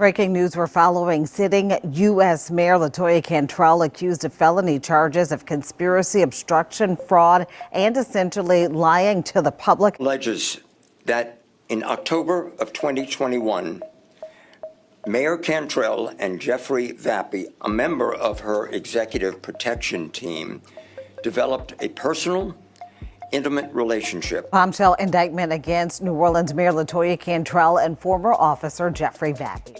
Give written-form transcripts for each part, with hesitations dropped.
Breaking news, we're following sitting U.S. Mayor LaToya Cantrell accused of felony charges of conspiracy, obstruction, fraud, and essentially lying to the public. Alleges that in October of 2021, Mayor Cantrell and Jeffrey Vappy, a member of her executive protection team, developed a personal, intimate relationship. Bombshell indictment against New Orleans Mayor LaToya Cantrell and former officer Jeffrey Vappy.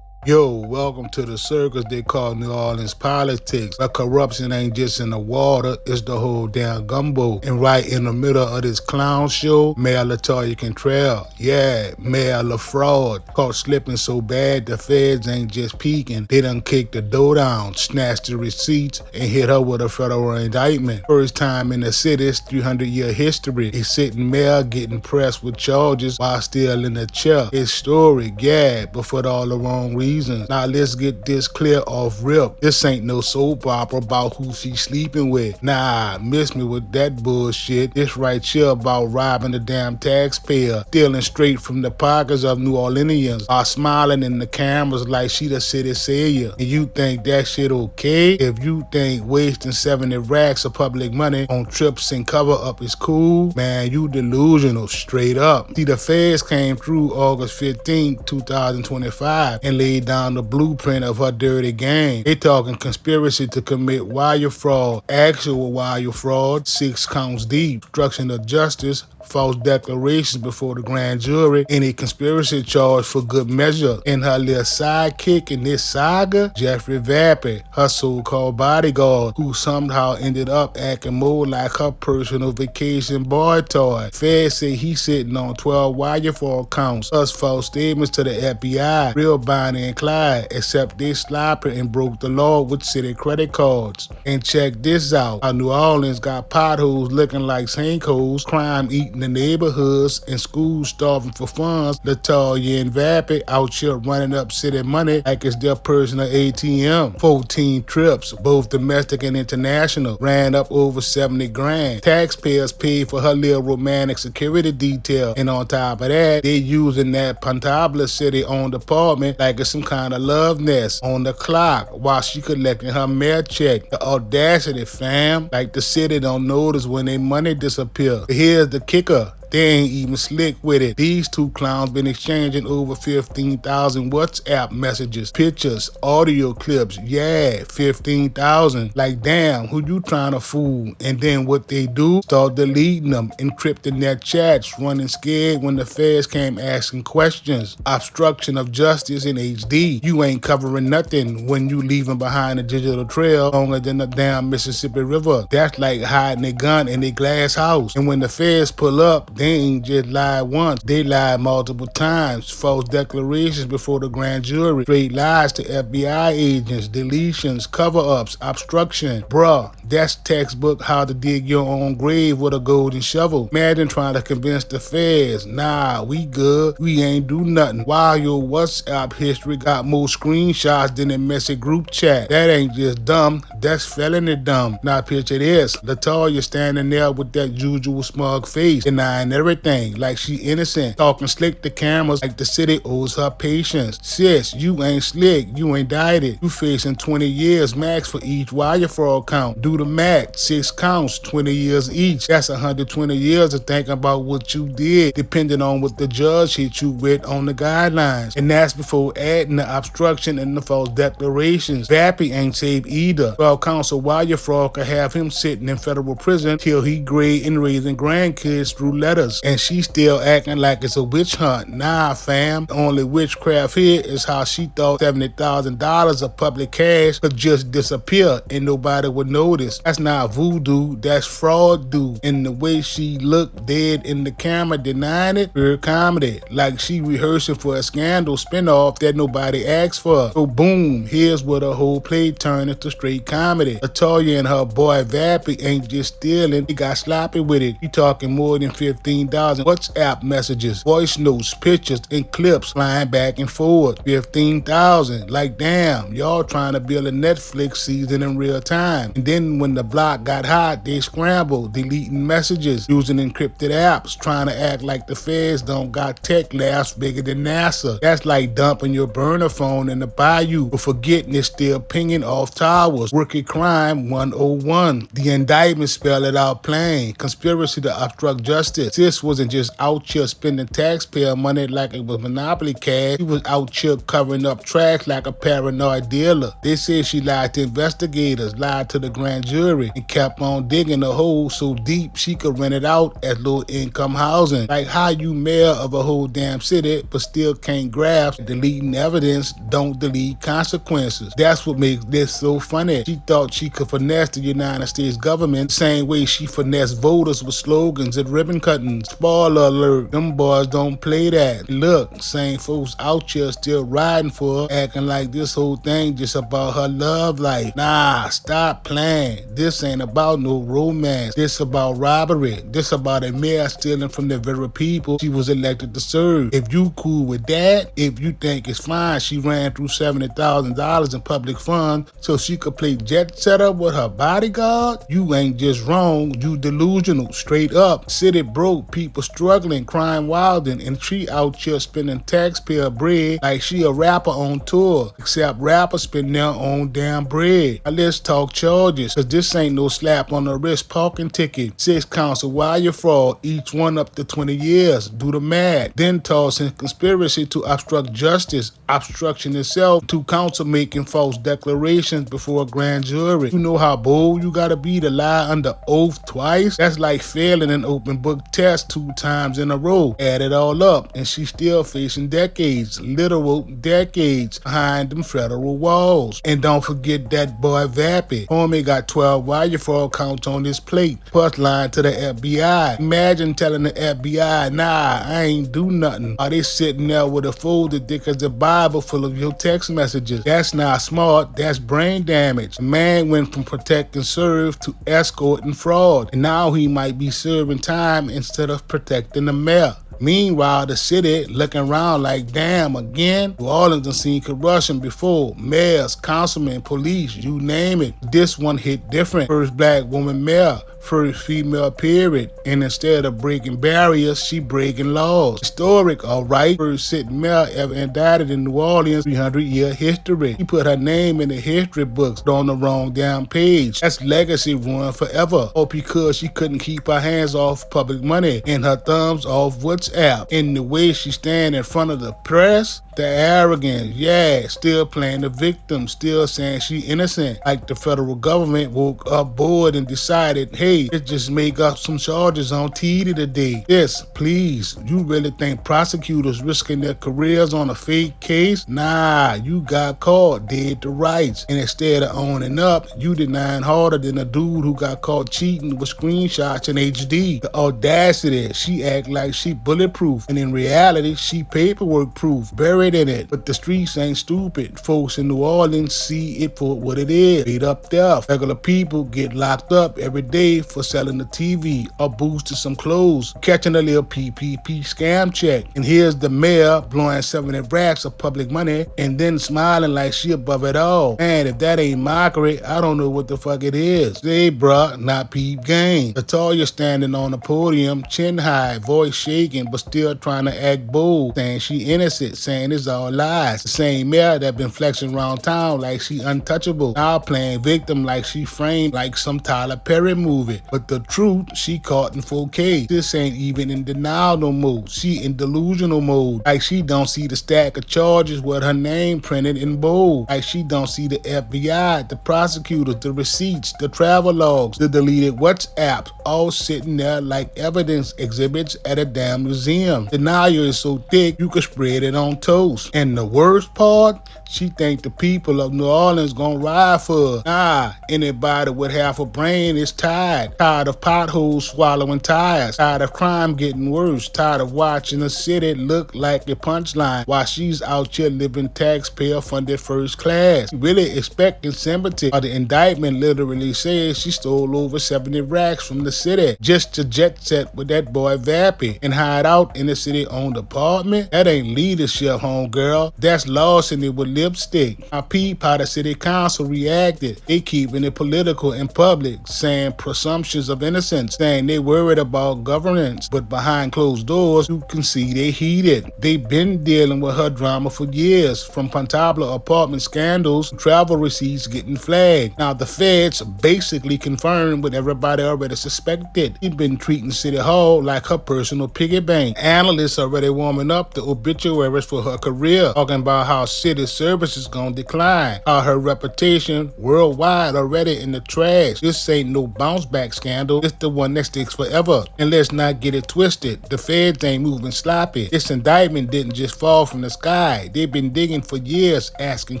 Yo, welcome to the circus they call New Orleans politics. But corruption ain't just in the water, it's the whole damn gumbo. And right in the middle of this clown show, Mayor LaToya Cantrell, yeah, Mayor LaFraud, caught slipping so bad the feds ain't just peeking. They done kicked the door down, snatched the receipts, and hit her with a federal indictment. First time in the city's 300-year history, a sitting mayor getting pressed with charges while still in the chair. His story, yeah, but for all the wrong reasons. Now let's get this clear off rip. This ain't no soap opera about who she's sleeping with. Nah, miss me with that bullshit. This right here about robbing the damn taxpayer, stealing straight from the pockets of New Orleanians, are smiling in the cameras like she the city savior. And you think that shit okay? If you think wasting 70 racks of public money on trips and cover up is cool, man, you delusional, straight up. See, the feds came through August 15, 2025 and laid down the blueprint of her dirty game. They talking conspiracy to commit wire fraud, actual wire fraud, 6 counts deep, obstruction of justice, false declarations before the grand jury, and a conspiracy charge for good measure. And her little sidekick in this saga, Jeffrey Vappy, her so-called bodyguard, who somehow ended up acting more like her personal vacation boy toy. Feds say he's sitting on 12 wire fraud counts, plus false statements to the FBI, real Bonnie and Clyde, except they sloppy and broke the law with city credit cards. And check this out, how New Orleans got potholes looking like sinkholes, crime eating the neighborhoods, and schools starving for funds. LaToya and Vappy out here running up city money like it's their personal ATM. 14 trips, both domestic and international, ran up over 70 grand. Taxpayers paid for her little romantic security detail, and on top of that, they using that Pontabla city-owned apartment like it's some kind of love nest on the clock while she collecting her mayor check. The audacity, fam. Like the city don't notice when their money disappear. But here's the kicker. They ain't even slick with it. These two clowns been exchanging over 15,000 WhatsApp messages, pictures, audio clips. Yeah, 15,000. Like, damn, who you trying to fool? And then what they do? Start deleting them, encrypting their chats, running scared when the feds came asking questions. Obstruction of justice in HD. You ain't covering nothing when you leaving behind a digital trail longer than the damn Mississippi River. That's like hiding a gun in a glass house. And when the feds pull up, they ain't just lied once, they lied multiple times. False declarations before the grand jury, straight lies to FBI agents, deletions, cover-ups, obstruction. Bruh, that's textbook how to dig your own grave with a golden shovel. Imagine trying to convince the feds, nah, we good, we ain't do nothing, while your WhatsApp history got more screenshots than a messy group chat. That ain't just dumb, that's felony dumb. Now picture this, LaToya standing there with that usual smug face, denying everything like she innocent, talking slick to cameras like the city owes her patience. Sis, you ain't slick, you indicted. You facing 20 years max for each wire fraud count. Do the math, 6 counts, 20 years each. That's 120 years of thinking about what you did, depending on what the judge hit you with on the guidelines. And that's before adding the obstruction and the false declarations. Vappy ain't safe either. Well, counsel wire fraud could have him sitting in federal prison till he grade and raising grandkids through letters. And she still acting like it's a witch hunt. Nah, fam. The only witchcraft here is how she thought $70,000 of public cash could just disappear and nobody would notice. That's not voodoo, that's fraud do. And the way she looked dead in the camera denying it, pure comedy. Like she rehearsing for a scandal spinoff that nobody asked for. So boom, here's where the whole play turned into straight comedy. LaToya and her boy Vappy ain't just stealing, they got sloppy with it. You talking more than 50 15,000 WhatsApp messages, voice notes, pictures, and clips flying back and forth. 15,000. Like, damn, y'all trying to build a Netflix season in real time. And then when the block got hot, they scrambled, deleting messages, using encrypted apps, trying to act like the feds don't got tech labs bigger than NASA. That's like dumping your burner phone in the bayou, but forgetting it's still pinging off towers. Wicked crime 101. The indictment spell it out plain. Conspiracy to obstruct justice. Sis wasn't just out here spending taxpayer money like it was Monopoly cash. She was out here covering up tracks like a paranoid dealer. They said she lied to investigators, lied to the grand jury, and kept on digging a hole so deep she could rent it out as low income housing. Like how you mayor of a whole damn city but still can't grasp deleting evidence don't delete consequences. That's what makes this so funny. She thought she could finesse the United States government the same way she finessed voters with slogans and ribbon cutting. Spoiler alert, them boys don't play that. Look, same folks out here still riding for her, acting like this whole thing just about her love life. Nah, stop playing. This ain't about no romance. This about robbery. This about a mayor stealing from the very people she was elected to serve. If you cool with that, if you think it's fine, she ran through $70,000 in public funds so she could play jet setter with her bodyguard, you ain't just wrong, you delusional. Straight up. City broke, people struggling, crime wilding, and she out here spending taxpayer bread like she a rapper on tour. Except rappers spend their own damn bread. Now let's talk charges, cause this ain't no slap on the wrist parking ticket. 6 counts of wire fraud, each one up to 20 years. Do the math. Then toss in conspiracy to obstruct justice, obstruction itself, 2 counts of making false declarations before a grand jury. You know how bold you gotta be to lie under oath twice? That's like failing an open book test 2 times in a row. Add it all up, and she's still facing decades, literal decades, behind them federal walls. And don't forget that boy Vappy. Homie got 12 wire fraud counts on his plate, plus lying to the FBI. Imagine telling the FBI, nah, I ain't do nothing. Are they sitting there with a folder thick as the Bible full of your text messages? That's not smart, that's brain damage. The man went from protect and serve to escort and fraud, and now he might be serving time instead of protecting the mayor. Meanwhile, the city looking around like, damn, again? New Orleans done seen corruption before. Mayors, councilmen, police, you name it. This one hit different. First black woman mayor, first female period. And instead of breaking barriers, she breaking laws. Historic, all right. First sitting mayor ever indicted in New Orleans, 300-year history. He put her name in the history books, but on the wrong damn page. That's legacy ruined forever. All because she couldn't keep her hands off public money and her thumbs off WhatsApp. And the way she stand in front of the press, the arrogance, yeah, still playing the victim, still saying she innocent. Like the federal government woke up bored and decided, hey, let's just make up some charges on TV today. Yes, please, you really think prosecutors risking their careers on a fake case? Nah, you got caught dead to rights. And instead of owning up, you denying harder than a dude who got caught cheating with screenshots in HD. The audacity, she act like she bulletproof, and in reality, she paperwork proof, buried in it. But the streets ain't stupid. Folks in New Orleans see it for what it is. Beat up theft. Regular people get locked up every day for selling a TV or boosting some clothes, catching a little PPP scam check. And here's the mayor blowing 70 racks of public money and then smiling like she above it all. Man, if that ain't mockery, I don't know what the fuck it is. Say, bruh, not peep game. Latoya standing on the podium, chin high, voice shaking, but still trying to act bold, saying she innocent, saying it's all lies. The same mayor that been flexing around town like she untouchable, now playing victim like she framed like some Tyler Perry movie. But the truth, she caught in 4K. This ain't even in denial no more. She in delusional mode. Like she don't see the stack of charges with her name printed in bold. Like she don't see the FBI, the prosecutors, the receipts, the travel logs, the deleted WhatsApps, all sitting there like evidence exhibits at a damn museum. Denial is so thick you could spread it on toast. And the worst part, she think the people of New Orleans gonna ride for her. Nah, anybody with half a brain is tired. ride. Tired of potholes swallowing tires. Tired of crime getting worse. Tired of watching the city look like a punchline while she's out here living taxpayer-funded first class. She really expecting sympathy. The indictment literally says she stole over 70 racks from the city just to jet set with that boy Vappy and hide out in the city-owned apartment. That ain't leadership, homegirl. That's larceny with lipstick. I peep how the city council reacted. They keeping it political in public, saying presumptions of innocence, saying they worried about governance, but behind closed doors, you can see they heated. They been dealing with her drama for years, from Pontablo apartment scandals, travel receipts getting flagged. Now the feds basically confirmed what everybody already suspected. She's been treating City Hall like her personal piggy bank. Analysts already warming up the obituaries for her career, talking about how city service is gonna decline, how her reputation worldwide already in the trash. This ain't no bounce back scandal. It's the one that sticks forever. And let's not get it twisted. The feds ain't moving sloppy. This indictment didn't just fall from the sky. They've been digging for years, asking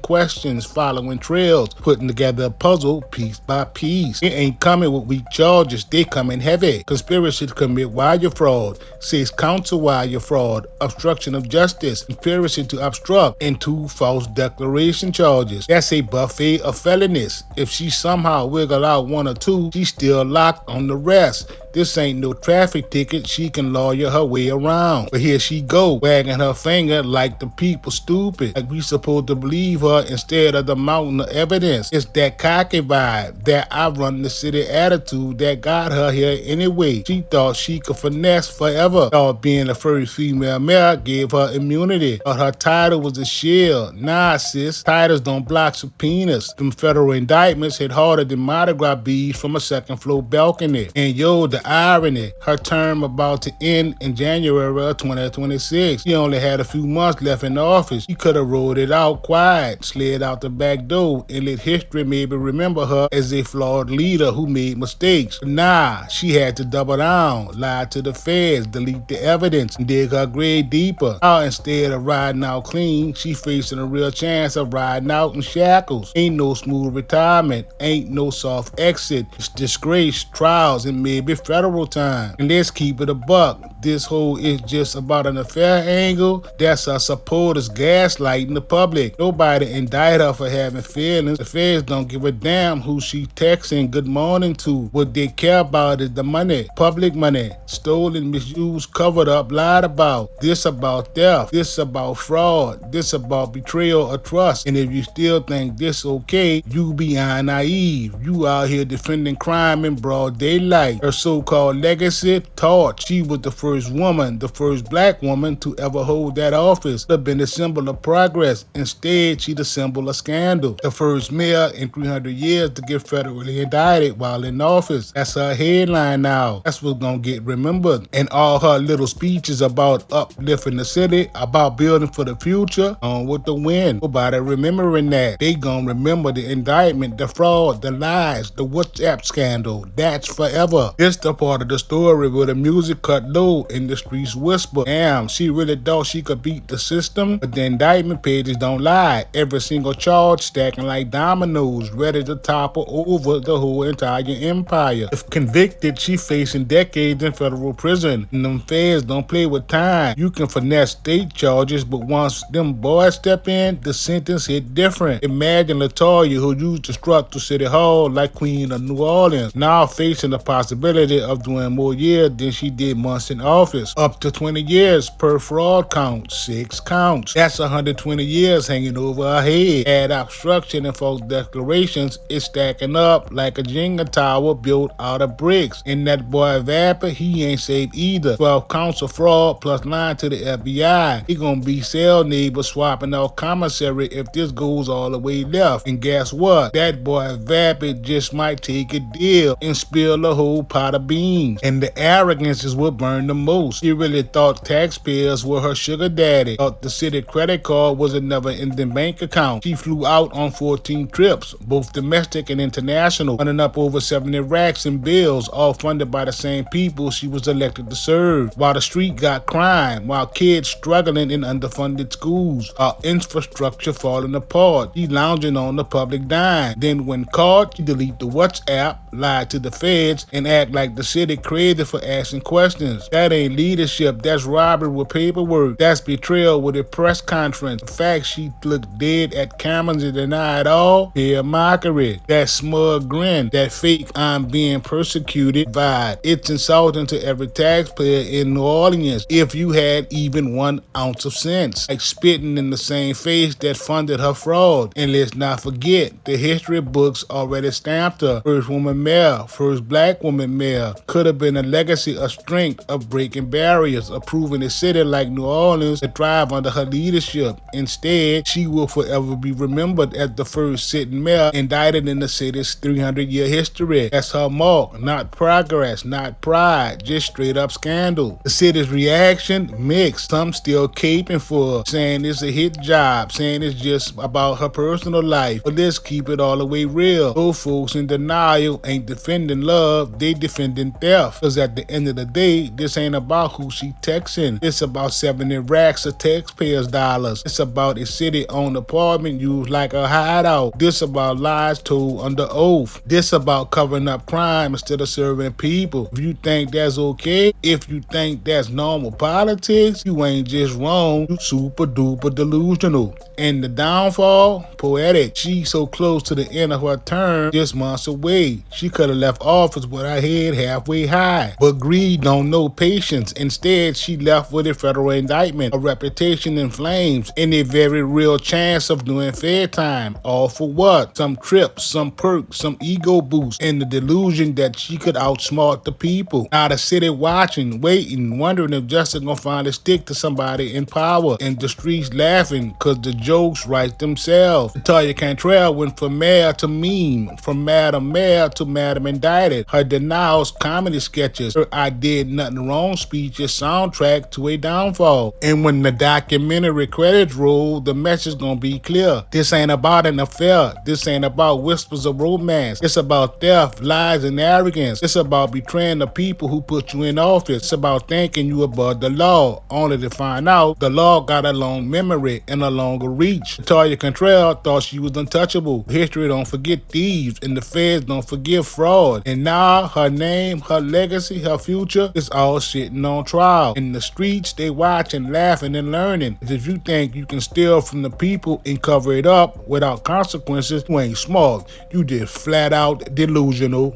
questions, following trails, putting together a puzzle piece by piece. It ain't coming with weak charges. They coming heavy. Conspiracy to commit wire fraud, 6 counts of wire fraud, obstruction of justice, conspiracy to obstruct, and 2 false declaration charges. That's a buffet of felonies. If she somehow wiggle out 1 or 2, she's still locked on the rest. This ain't no traffic ticket she can lawyer her way around. But here she go, wagging her finger like the people stupid, like we supposed to believe her instead of the mountain of evidence. It's that cocky vibe, that I run the city attitude that got her here anyway. She thought she could finesse forever. Thought being the first female mayor gave her immunity. Thought her title was a shield. Nah, sis, titles don't block subpoenas. Them federal indictments hit harder than Mardi Gras beads from a second floor balcony. And yo, the irony, her term about to end in January of 2026. She only had a few months left in office. She could have rolled it out quiet, slid out the back door, and let history maybe remember her as a flawed leader who made mistakes. But nah, she had to double down, lie to the feds, delete the evidence, and dig her grave deeper. Now instead of riding out clean, she facing a real chance of riding out in shackles. Ain't no smooth retirement, ain't no soft exit. It's disgrace, trials, and maybe federal time. And let's keep it a buck. This whole is just about an affair angle. That's our supporters gaslighting the public. Nobody indict her for having feelings. The feds don't give a damn who she texting good morning to. What they care about is the money, public money, stolen, misused, covered up, lied about. This about theft. This about fraud. This about betrayal or trust. And if you still think this okay, you beyond naive. You out here defending crime in broad daylight. Her so-called legacy taught she was the first woman, the first black woman to ever hold that office. Could have been a symbol of progress. Instead, she the symbol of scandal. The first mayor in 300 years to get federally indicted while in office. That's her headline now. That's what's gonna get remembered. And all her little speeches about uplifting the city, about building for the future, on with the wind. Nobody remembering that. They gonna remember the indictment, the fraud, the lies, the WhatsApp scandal. That's forever. This the part of the story where the music cut low and the streets whisper. Damn, she really thought she could beat the system? But the indictment pages don't lie. Every single charge stacking like dominoes, ready to topple over the whole entire empire. If convicted, she facing decades in federal prison. And them feds don't play with time. You can finesse state charges, but once them boys step in, the sentence hit different. Imagine LaToya, who used to strut to City Hall like Queen of New Orleans, now facing the possibility of doing more years than she did months in office. Up to 20 years per fraud count, 6 counts. That's 120 years hanging over her head. Add obstruction and false declarations, it's stacking up like a Jenga tower built out of bricks. And that boy Vapor, he ain't safe either. 12 counts of fraud plus 9 to the FBI. He gonna be cell neighbor swapping out commissary if this goes all the way left. And guess what? That boy Vapor just might take a deal and spill a whole pot of beans. And the arrogance is what burned the most. She really thought taxpayers were her sugar daddy, thought the city credit card was a never-ending bank account. She flew out on 14 trips, both domestic and international, running up over 70 racks in bills, all funded by the same people she was elected to serve. While the street got crime, while kids struggling in underfunded schools, our infrastructure falling apart, she lounging on the public dime. Then when caught, she delete the WhatsApp, lied to the feds, and act like the city crazy for asking questions. That ain't leadership, that's robbery with paperwork. That's betrayal with a press conference. The fact she looked dead at cameras and denied all, pure mockery. That smug grin, that fake I'm being persecuted vibe. It's insulting to every taxpayer in New Orleans if you had even 1 ounce of sense. Like spitting in the same face that funded her fraud. And let's not forget, the history books already stamped her. First woman mayor, first black woman mayor. Could have been a legacy of strength, of breaking barriers, of proving a city like New Orleans to thrive under her leadership. Instead, she will forever be remembered as the first sitting mayor indicted in the city's 300-year history. That's her mark, not progress, not pride, just straight up scandal. The city's reaction, mixed. Some still caping for her, saying it's a hit job, saying it's just about her personal life. But let's keep it all the way real. Those folks in denial ain't defending love, they defending theft. Cause at the end of the day, this ain't about who she texting. It's about 70 racks of taxpayers' dollars. It's about a city-owned apartment used like a hideout. This about lies told under oath. This about covering up crime instead of serving people. If you think that's okay, if you think that's normal politics, you ain't just wrong, you super duper delusional. And the downfall, poetic. She's so close to the end of her term, just months away. She could have left office with her head halfway high. But greed don't know patience. Instead, she left with a federal indictment, a reputation in flames, and a very real chance of doing fair time. All for what? Some trips, some perks, some ego boost, and the delusion that she could outsmart the people. Now the city watching, waiting, wondering if justice gonna finally stick to somebody in power, and the streets laughing cause the jokes write themselves. Latoya Cantrell went from mayor to meme, from Madam Mayor to Madam Indicted. Her denials, comedy sketches, her I did nothing wrong speeches, soundtrack to a downfall. And when the documentary credits roll, the message gonna be clear. This ain't about an affair. This ain't about whispers of romance. It's about theft, lies, and arrogance. It's about betraying the people who put you in office. It's about thinking you above the law, only to find out the law got a long memory and a longer reach. Latoya Cantrell thought she was untouchable. History don't forget thieves, and the feds don't forgive fraud. And now her name, her legacy, her future is all sitting on trial. In the streets, they watching, laughing, and learning. If you think you can steal from the people and cover it up without consequences, you ain't smart. You just flat out delusional.